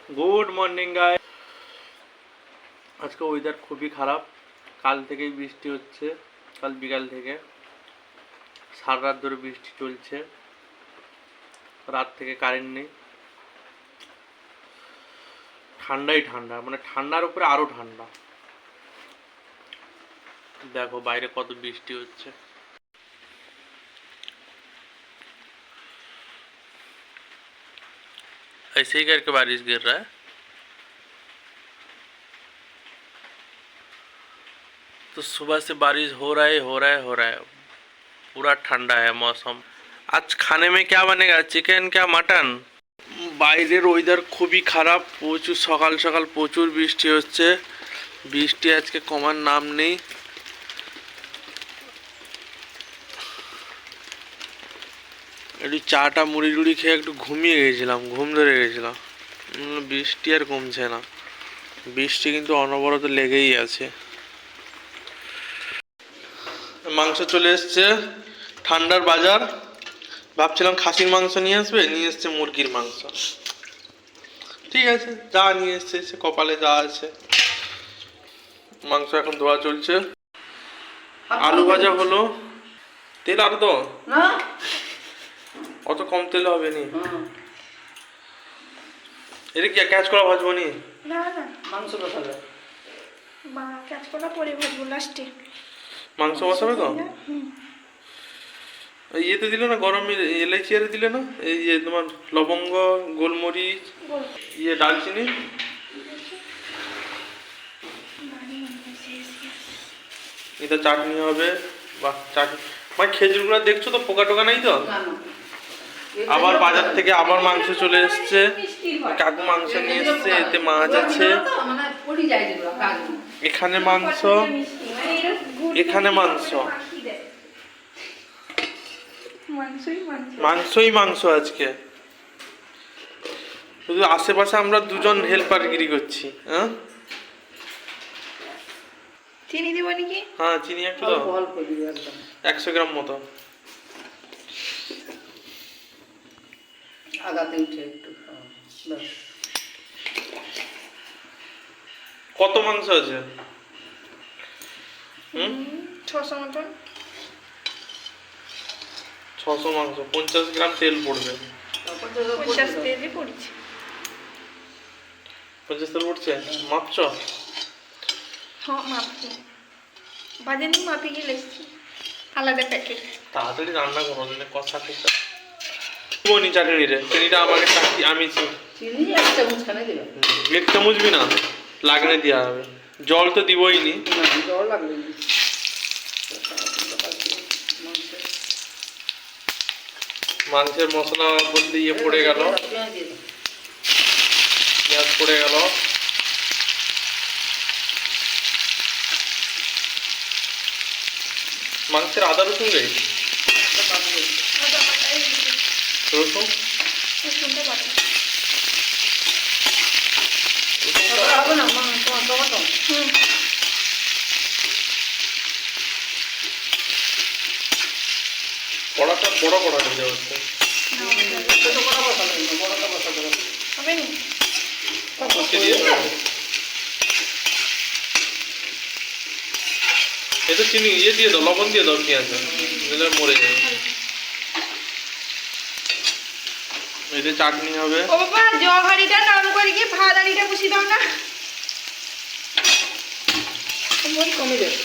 Good morning গাই। আজকে weather খুবই খারাপ। কাল থেকেই বৃষ্টি হচ্ছে, কাল বিকাল থেকে সারা রাত ধরে বৃষ্টি চলছে। রাত থেকে কারেন্ট নেই। ঠান্ডাই ঠান্ডা, মানে ঠান্ডার উপরে আরো ঠান্ডা। দেখো বাইরে কত বৃষ্টি হচ্ছে। ऐसे ही करके बारिश गिर रहा है। तो सुबह से बारिश हो रहा है हो रहा है हो रहा है। पूरा ठंडा है मौसम। आज खाने में क्या बनेगा? चिकन क्या मटन? বাইরের ওয়েদার খুবই খারাপ। প্রচুর সকাল সকাল প্রচুর বৃষ্টি হচ্ছে। বৃষ্টি আজকে কমার নাম নেই। একটু চাটা মুড়ি টুড়ি খেয়ে একটু ঘুমিয়ে গেছিলাম, ঘুম ধরে গেছিলাম। বৃষ্টি আর কমছে না, বৃষ্টি কিন্তু অনবরত লেগেই আছে। মাংস চলে এসছে, ঠান্ডার বাজার। ভাবছিলাম খাসির মাংস নিয়ে আসবে, নিয়ে এসছে মুরগির মাংস। ঠিক আছে, যা নিয়ে এসছে সে কপালে যা আছে। মাংস এখন ধোয়া চলছে। আলু ভাজা হলো। তেল আর তো না, অত কম তেল হবে নি। এটা কি ক্যাচ করা ভাজবো নি? না না, মাংস বসাবে। মা ক্যাচ করা পরে ভাজবো লাস্টে। মাংস বসাবে তো? ইয়েতে দিলে না, গরম এলাইচি আর দিলে না, এই যে তোমার লবঙ্গ, গোলমরিচ, ইয়ে ডালচিনি। এটা চাটনি হবে। বাহ, চাটনি মানে খেজুরগুলো দেখছো তো, পোকা টোকা নাই তো? আবার বাজার থেকে আবার মাংস চলে এসছে। কাকু মাংস নিয়ে এসছে, এতে মাছ আছে। এখানে মাংস, এখানে মাংস, মাংসই মাংস আজকে। শুধু আশেপাশে আমরা দুজন হেল্পারগিরি করছি। হ্যাঁ, চিনি দিব নাকি? হ্যাঁ চিনি একটু দাও, 100 গ্রাম মতো। আগাতে উঠে একটু কত মাংস আছে? 600 মতন। 600 মাংস, 50 গ্রাম তেল পড়বে। 50 তেলই পড়ছে। 50 তেল পড়ছে? মাপছ? হ্যাঁ মাপছি, বাজারে মাপি গিয়ে লেখছি আলাদা প্যাকেট। তাড়াতাড়ি রান্না করো, দিনে কষা খেতে বনি। চাটনি রে, চিনিটা আমাকে চাটনি আমি চিনি 1 চামচ খানে দিবা। 1 চামচ বি না, লাগনে দেওয়া হবে। জল তো দিবই নি। জল লাগবে না। মাংসের মশলা বলতে ইয়ে পড়ে গেল, পেঁয়াজ পড়ে গেল। মাংসের আদা রসুন রে, রসুন কড়াটা বড় কড়া দিতে হচ্ছে। এটা চিনি ইয়ে দিয়ে দাও, লবণ দিয়ে দাও, পেঁয়াজ দিলে মরে যাবে। এতে চাটনি হবে। ও বাবা, জহারিটা নাম করে কি ভাত আড়িটা বসি দাও না। কমে যাবে।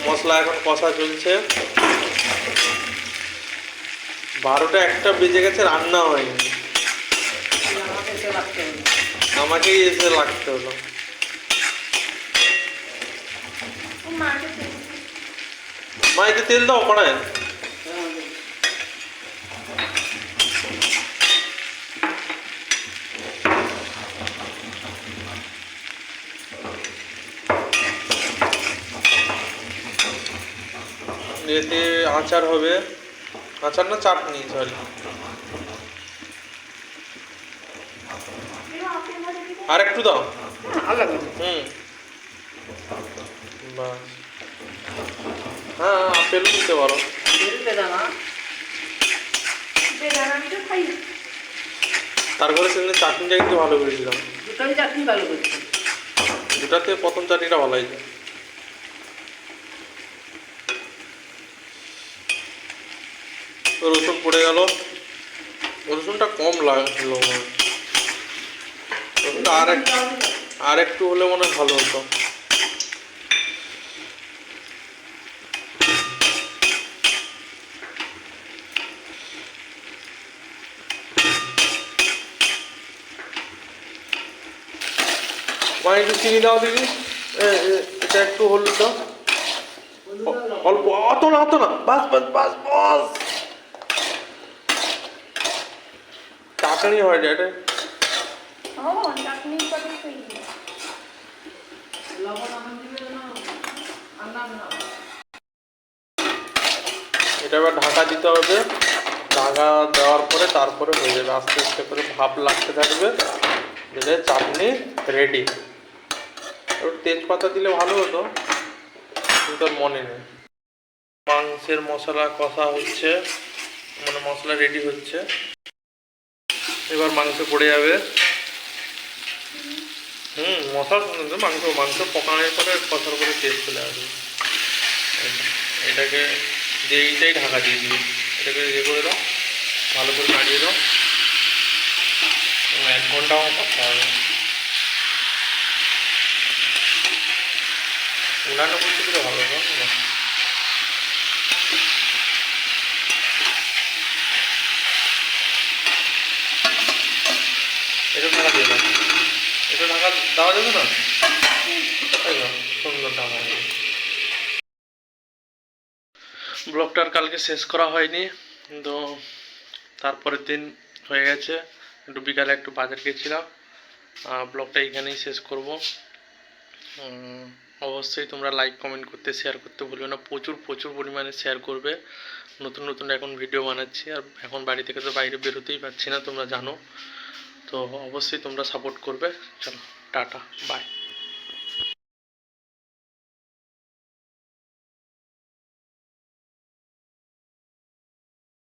মশলা এখন কষা চলছে। 12টা 1টা বেজে গেছে, রান্না হয়নি। আমাকেই এসে লাগতে হলো। মা এতে তেল দাও কড়ায়। এতে আচার হবে, আচার না চাটনি, সরি। আর একটু দাও। বাস, হ্যাঁ আপেল দিতে পারো। বেদানা আমি তো খাই। তারপরে সেদিন চাটনিটা কিন্তু ভালো করেছিলাম, দুটোই চাটনি ভালো করছে। দুটাতে প্রথম চাটনিটা ভালো হয়েছে। রসুন পড়ে গেল, রসুনটা কম লাগলো আমার। রসুনটা আর একটু হলে মনে হয় ভালো হতো। মা একটু চিনি দাও দিদি, এটা একটু হলুদ দাও, অল্প, অত না অত না, বাস বাস বাস বাস। চাটনি হয় এটা। ও চাটনির কথা কই। লবণ আমার দিবে না, আনলাম না। এটা এবার ঢাকা দিতে হবে, ঢাকা দেওয়ার পরে তারপরে হয়ে যাবে, আস্তে আস্তে করে ভাপ লাগতে থাকবে, দিলে চাটনি রেডি। একটু তেজপাতা দিলে ভালো হতো, কিন্তু আর মনে নেই। মাংসের মশলা কষা হচ্ছে, মানে মশলা রেডি হচ্ছে, এবার মাংস পড়ে যাবে। মশলা মাংস মাংস পকানোর পরে কষার পরে টেস্ট চলে আসবে। এটাকে দিয়ে এইটাই ঢাকা দিয়ে দিবে, এটাকে ইয়ে করে দাও, ভালো করে নাড়িয়ে দাও, 1 ঘন্টা আমার কষতে হবে। উনানে বলতে দিলে ভালো না, এটা ঢাকা দিয়ে দাও, এটা ঢাকা দেওয়া যাবে না, তাই না? সুন্দর ঢাকা। ব্লগটার কালকে শেষ করা হয়নি, তো তারপরের দিন হয়ে গেছে, একটু বিকালে একটু বাজার গেছিলাম। ব্লগটা এইখানেই শেষ করব। অবশ্যই তোমরা লাইক কমেন্ট করতে শেয়ার করতে ভুলবে না, প্রচুর প্রচুর পরিমাণে শেয়ার করবে। নতুন নতুন এখন ভিডিও বানাচ্ছি, আর এখন বাড়ি থেকে তো বাইরে বেরোতেই পারছি না, তোমরা জানো। তো অবশ্যই তোমরা সাপোর্ট করবে। চলো টাটা, বাই।